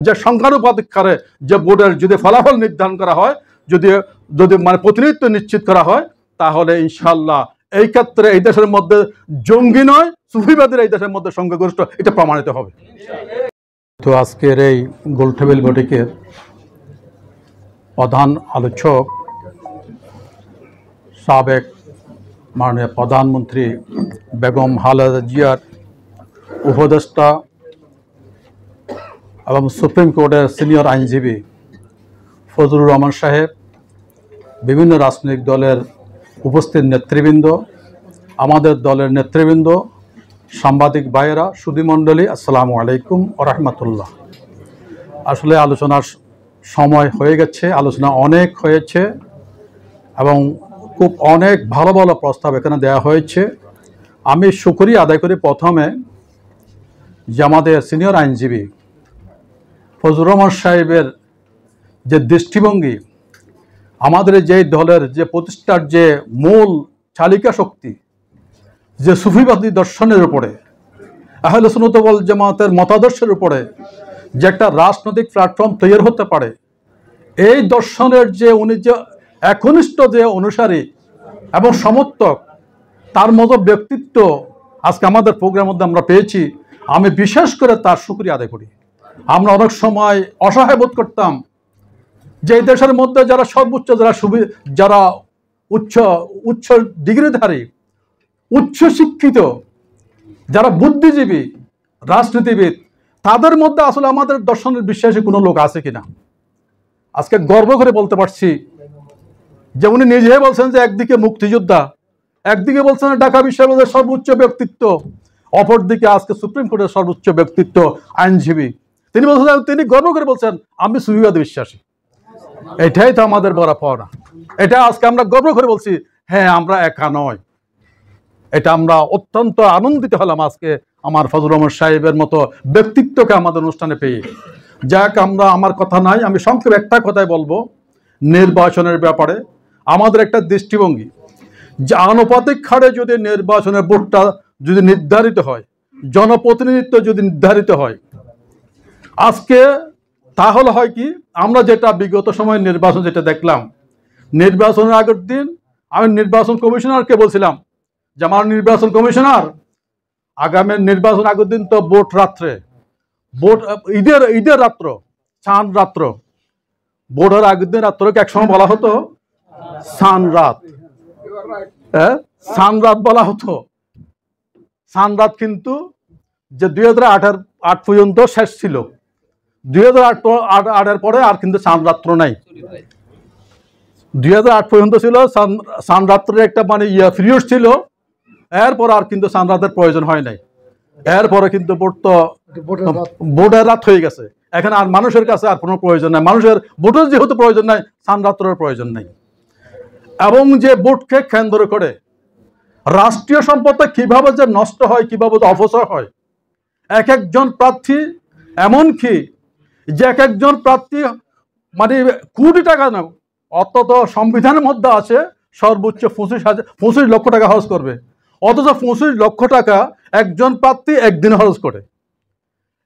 যে সংখ্যানুপাতিক হারে যে ভোটের যদি ফলাফল নির্ধারণ করা হয়, যদি যদি মানে প্রতিনিধিত্ব নিশ্চিত করা হয়, তাহলে ইনশাল্লাহ এই ক্ষেত্রে এই দেশের মধ্যে জঙ্গি নয়, সুফিবাদীর এই দেশের মধ্যে সংখ্যাগরিষ্ঠ, এটা প্রমাণিত হবে। তো আজকের এই গোলটেবিল বৈঠকের প্রধান আলোচক সাবেক মাননীয় প্রধানমন্ত্রী বেগম খালেদা জিয়ার উপদেষ্টা এবং সুপ্রিম কোর্টের সিনিয়র আইনজীবী ফজলুর রহমান সাহেব, বিভিন্ন রাজনৈতিক দলের উপস্থিত নেতৃবৃন্দ, আমাদের দলের নেতৃবৃন্দ, সাংবাদিক ভাইয়েরা, সুধীমণ্ডলী, আসসালামু আলাইকুম ওয়া রাহমাতুল্লাহ। আসলে আলোচনার সময় হয়ে গেছে, আলোচনা অনেক হয়েছে এবং খুব অনেক ভালো ভালো প্রস্তাব এখানে দেওয়া হয়েছে। আমি শুকরিয়া আদায় করি প্রথমে যে আমাদের সিনিয়র আইনজীবী ফজলুর রহমান সাহেবের যে দৃষ্টিভঙ্গি, আমাদের যে দলের যে প্রতিষ্ঠার যে মূল চালিকা শক্তি, যে সুফিবাদী দর্শনের উপরে, আহলে সুন্নাত ওয়াল জামাতের মতাদর্শের উপরে যে একটা রাজনৈতিক প্ল্যাটফর্ম তৈরি হতে পারে, এই দর্শনের যে উনি যে একনিষ্ঠ যে অনুসারী এবং সমর্থক, তার মতো ব্যক্তিত্ব আজকে আমাদের প্রোগ্রামের মধ্যে আমরা পেয়েছি। আমি বিশেষ করে তার শুকরিয়া আদায় করি। আমরা অনেক সময় অসহায় বোধ করতাম যে এই দেশের মধ্যে যারা সর্বোচ্চ, যারা উচ্চ ডিগ্রিধারী, উচ্চ শিক্ষিত, যারা বুদ্ধিজীবী, রাজনীতিবিদ, তাদের মধ্যে আসলে আমাদের দর্শনের বিশ্বাসী কোনো লোক আছে কিনা। আজকে গর্ব করে বলতে পারছি যে উনি নিজেই বলছেন যে একদিকে মুক্তিযোদ্ধা, একদিকে বলছেন ঢাকা বিশ্ববিদ্যালয়ের সর্বোচ্চ ব্যক্তিত্ব, অপরদিকে আজকে সুপ্রিম কোর্টের সর্বোচ্চ ব্যক্তিত্ব আইনজীবী। তিনি বলছেন, তিনি গর্ব করে বলছেন আমি সুফিবাদী বিশ্বাসী। এটাই তো আমাদের বড় পাওনা। এটা আজকে আমরা গর্ব করে বলছি, হ্যাঁ আমরা একা নয়। এটা আমরা অত্যন্ত আনন্দিত হলাম আজকে আমার ফজলুর রহমান সাহেবের মতো ব্যক্তিত্বকে আমাদের অনুষ্ঠানে পেয়ে। যাক, আমার কথা নাই, আমি সংক্ষেপে একটা কথাই বলবো। নির্বাচনের ব্যাপারে আমাদের একটা দৃষ্টিভঙ্গি যে আনুপাতিক হারে যদি নির্বাচনের ভোটটা যদি নির্ধারিত হয়, জনপ্রতিনিধিত্ব যদি নির্ধারিত হয় আজকে, তাহলে হয় কি, আমরা যেটা বিগত সময় নির্বাচন যেটা দেখলাম, নির্বাচনের আগের দিন আমি নির্বাচন কমিশনারকে বলছিলাম যে আমার নির্বাচন কমিশনার, আগামী নির্বাচন আগের দিন তো ভোট রাত্রে, ভোট ঈদের রাত্র, চাঁদ রাত্র, ভোটের আগের দিন রাত্রকে একসময় বলা হতো সানরাত, সানরাত বলা হতো। সানরাত কিন্তু যে 2008 পর্যন্ত শেষ ছিল, 2008 পরে আর কিন্তু সানরাত্র নাই। 2008 পর্যন্ত ছিল সানরাত্রের একটা মানে পিরিয়ড ছিল, এরপর আর কিন্তু সানরাতের প্রয়োজন হয় নাই। এরপরে কিন্তু ভোটের রাত হয়ে গেছে, এখন আর মানুষের কাছে আর কোনো প্রয়োজন নাই, মানুষের ভোটের যেহেতু প্রয়োজন নাই, সানরাত্রের প্রয়োজন নাই। এবং যে ভোটকে কেন্দ্র করে রাষ্ট্রীয় সম্পদটা কিভাবে যে নষ্ট হয়, কিভাবে অপচয় হয়, এক একজন প্রার্থী, এমনকি যে এক একজন প্রার্থী মানে কোটি টাকা না, অন্তত সংবিধানের মধ্যে আছে সর্বোচ্চ 25 লক্ষ টাকা খরচ করবে, অথচ 25 লক্ষ টাকা একজন প্রার্থী একদিনে খরচ করে।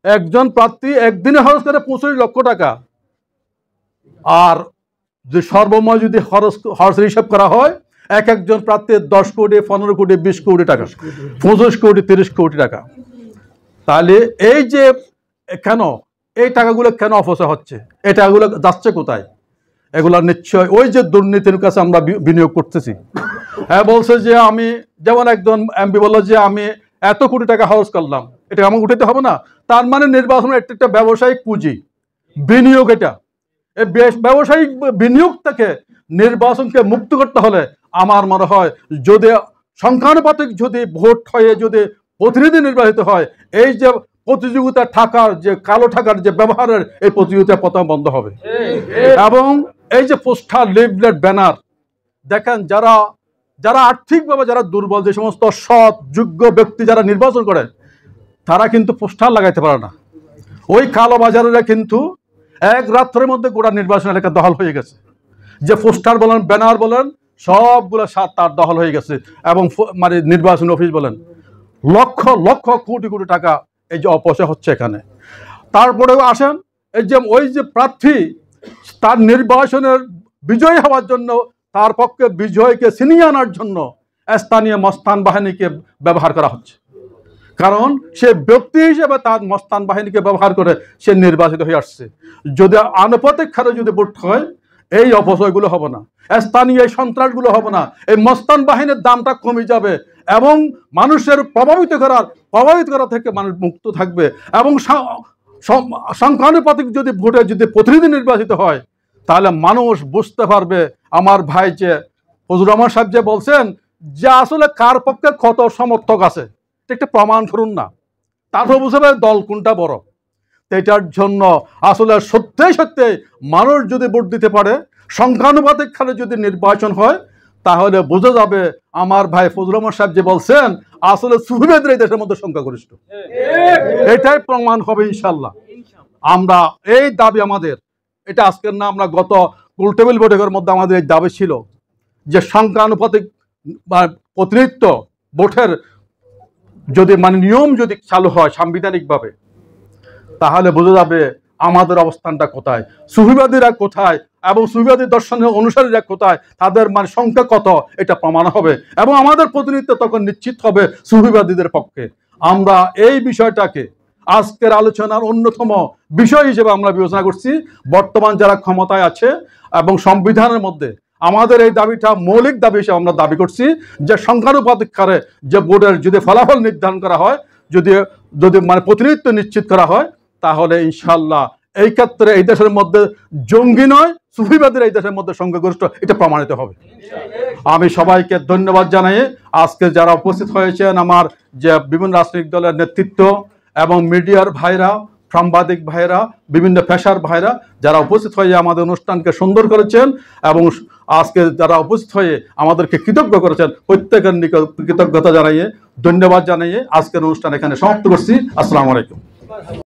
একজন প্রার্থী একদিনে খরচ করে 25 লক্ষ টাকা। আর যে সর্বময় যদি খরচ হিসাব করা হয়, এক একজন প্রার্থীর 10 কোটি, 15 কোটি, 20 কোটি টাকা, 25 কোটি, 30 কোটি টাকা। তাহলে এই যে কেন এই টাকাগুলো কেন অপচয় হচ্ছে, এই টাকাগুলো যাচ্ছে কোথায়? এগুলা নিশ্চয় ওই যে দুর্নীতির কাছে আমরা বিনিয়োগ করতেছি। হ্যাঁ, বলছে যে আমি, যেমন একজন এমপি বললো যে আমি এত কোটি টাকা খরচ করলাম, এটা আমাকে উঠাতে হবে না। তার মানে নির্বাচনের একটা ব্যবসায়িক পুঁজি, বিনিয়োগ। এটা এই ব্যবসায়িক বিনিয়োগ থেকে নির্বাচনকে মুক্ত করতে হলে আমার মনে হয় যদি সংখ্যানুপাতিক যদি ভোট হয়ে যদি প্রতিনিধি নির্বাচিত হয়, এই যে প্রতিযোগিতা টাকার যে কালো টাকার যে ব্যবহারের, এই প্রতিযোগিতা প্রথম বন্ধ হবে। এবং এই যে পোস্টার, লিফলেট, ব্যানার, দেখেন যারা আর্থিকভাবে যারা দুর্বল, যে সমস্ত সৎ যোগ্য ব্যক্তি যারা নির্বাচন করে, তারা কিন্তু পোস্টার লাগাইতে পারে না। ওই কালো বাজারেরা কিন্তু এক রাত্রের মধ্যে গোটা নির্বাচন এলাকা দখল হয়ে গেছে। যে পোস্টার বলেন, ব্যানার বলেন, সবগুলো তার দখল হয়ে গেছে। এবং মানে নির্বাচন অফিস বলেন, লক্ষ লক্ষ কোটি কোটি টাকা এই যে অপচয় হচ্ছে এখানে। তারপরেও আসেন ওই যে প্রার্থী তার নির্বাচনের বিজয়ী হওয়ার জন্য তার পক্ষে বিজয়কে ছিনিয়ে আনার জন্য স্থানীয় মস্তান বাহিনীকে ব্যবহার করা হচ্ছে। কারণ সে ব্যক্তি হিসেবে তার মস্তান বাহিনীকে ব্যবহার করে সে নির্বাচিত হয়ে আসছে। যদি আনুপাতিক হারে যদি ভোট হয়, এই অপচয়গুলো হবে না, স্থানীয় এই সন্ত্রাসগুলো হবে না, এই মস্তান বাহিনীর দামটা কমে যাবে এবং মানুষের প্রভাবিত করা থেকে মানুষ মুক্ত থাকবে। এবং সংখ্যানুপাতিক যদি ভোটে যদি প্রতিনিধি নির্বাচিত হয়, তাহলে মানুষ বুঝতে পারবে। আমার ভাই যে ফজলুর রহমান সাহেব যে বলছেন যে আসলে কার পক্ষে কত সমর্থক আছে, একটা প্রমাণ করুন না, তারপর বুঝবে দল কোনটা বড়। এটার জন্য আসলে সত্যি মানুষ যদি ভোট দিতে পারে, সংখ্যানুপাতিক হারে যদি নির্বাচন হয়, তাহলে বোঝা যাবে আমার ভাই ফজলুর রহমান সাহেব যে বলছেন আসলে সুফিবাদীরা এই দেশের মধ্যে সংখ্যাগরিষ্ঠ। এটাই প্রমাণ হবে ইনশাল্লাহ। আমরা এই দাবি আমাদের, এটা আজকের না, আমরা গত গোলটেবিল বৈঠকের মধ্যে আমাদের এই দাবি ছিল যে সংখ্যানুপাতিক প্রতিনিধিত্ব ভোটের যদি নিয়ম যদি চালু হয় সাংবিধানিকভাবে, তাহলে বোঝা যাবে আমাদের অবস্থানটা কোথায়, সুফিবাদীরা কোথায় এবং সুফিবাদী দর্শনের অনুসারীরা কোথায়, তাদের সংখ্যা কত, এটা প্রমাণ হবে এবং আমাদের প্রতিনিধিত্ব তখন নিশ্চিত হবে সুফিবাদীদের পক্ষে। আমরা এই বিষয়টাকে আজকের আলোচনার অন্যতম বিষয় হিসেবে আমরা বিবেচনা করছি। বর্তমান যারা ক্ষমতায় আছে এবং সংবিধানের মধ্যে আমাদের এই দাবিটা মৌলিক দাবি হিসেবে আমরা দাবি করছি যে সংখ্যানুপাতিক হারে যে ভোটের যদি ফলাফল নির্ধারণ করা হয়, যদি প্রতিনিধিত্ব নিশ্চিত করা হয়, তাহলে ইনশাল্লাহ এই ক্ষেত্রে এই দেশের মধ্যে জঙ্গি নয়, সুফিবাদীরা এই দেশের মধ্যে সংখ্যাগরিষ্ঠ, এটা প্রমাণিত হবে। আমি সবাইকে ধন্যবাদ জানাই। আজকে যারা উপস্থিত হয়েছেন, আমার যে বিভিন্ন রাজনৈতিক দলের নেতৃত্ব এবং মিডিয়ার ভাইরা, সাংবাদিক ভাইরা, বিভিন্ন পেশার ভাইরা যারা উপস্থিত হয়ে আমাদের অনুষ্ঠানকে সুন্দর করেছেন এবং আজকে যারা উপস্থিত হয়ে আমাদেরকে কৃতজ্ঞ করেছেন, প্রত্যেকের নিকট কৃতজ্ঞতা জানাইয়ে, ধন্যবাদ জানাইয়ে আজকের অনুষ্ঠান এখানে সমাপ্ত করছি। আসসালামু আলাইকুম।